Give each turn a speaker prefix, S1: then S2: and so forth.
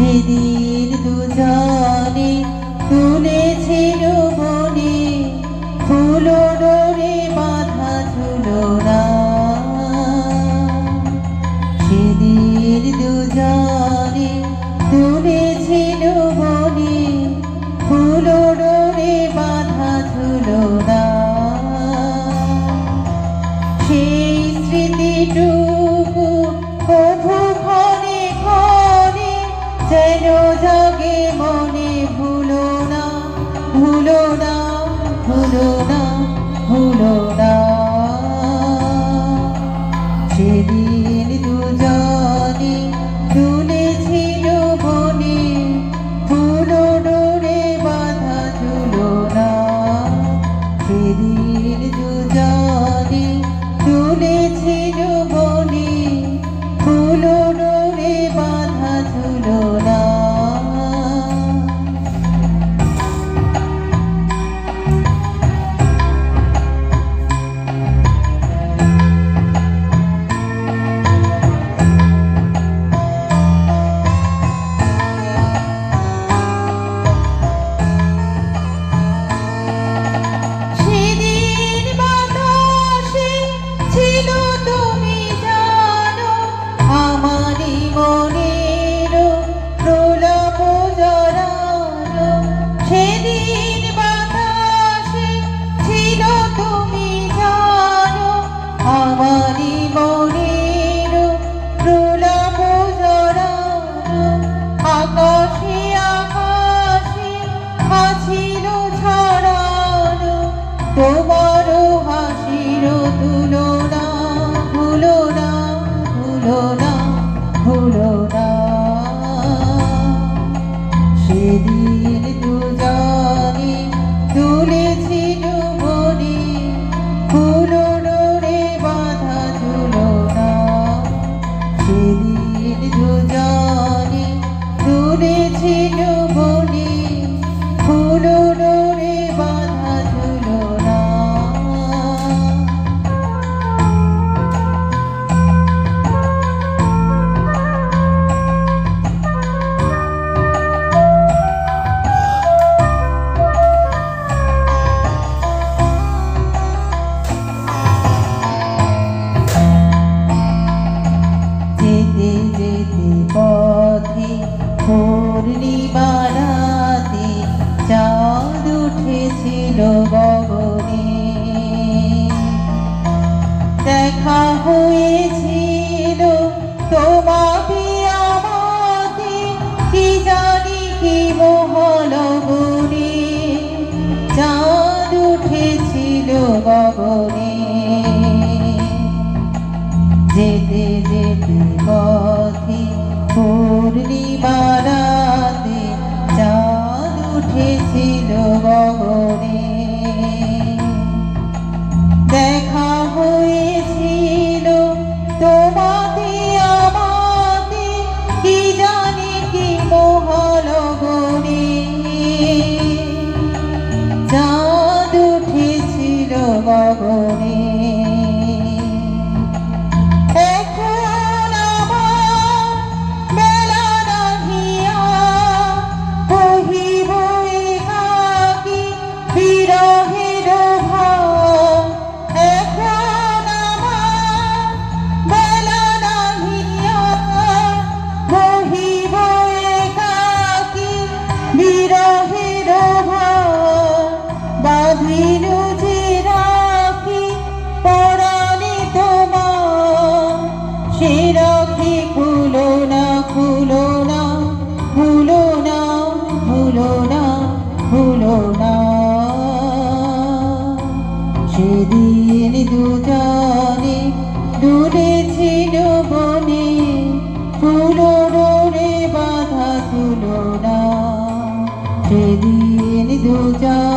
S1: সেদিন দুজনে তুলেছিল বনে ফুল ডোরে বাঁধা ঝুলনা। সেদিন দুজনে তুলেছিল বনে ফুল ডোরে বাঁধা ঝুলনা। সেই স্মৃতিটুকু কভু ক্ষণে ক্ষণে যেন জাগে মনে। ভুলো না, ভুলো না, ভুলো না, ভুলো না। সেদিন দুজনে তুলেছিল বনে ফুল ডোরে বাঁধা ঝুলনা। সেদিন দুজনে তুলেছিল বনে ফুল ডোরে বাঁধা ঝুলনা। তোমার হাসির তুলনা ভুলো না, ভুলো না, ভুলো না। সেদিন দুজনে তুলেছিল বনে ফুল ডোরে বাঁধা ঝুলনা। সেদিন দুজনে তুলেছিল বনে ফুল ডোরে বাঁধা ঝুলনা। যেতে যেতে পথে পূর্ণিমা রাতে চাঁদ উঠেছিল গগনে। দেখা হয়েছিল তোমাকে আমাকে কি জানি কি মহালগনে। চাঁদ উঠেছিল গগনে। যেতে যেতে পথে পূর্ণিমা রাতে চাঁদ উঠেছিল গগনে। দেখা হয়েছিল তোমাকে আমাকে কি জানি কি মহালগনে। চাঁদ উঠেছিল গগনে। সে রাখি খুলো না, খুলো না, ভুলো না, ভুলো না, ভুলো না। সেদিন দুজনে তুলেছিল বনে ফুল ডোরে বাঁধা ঝুলনা। সেদিন দুজনে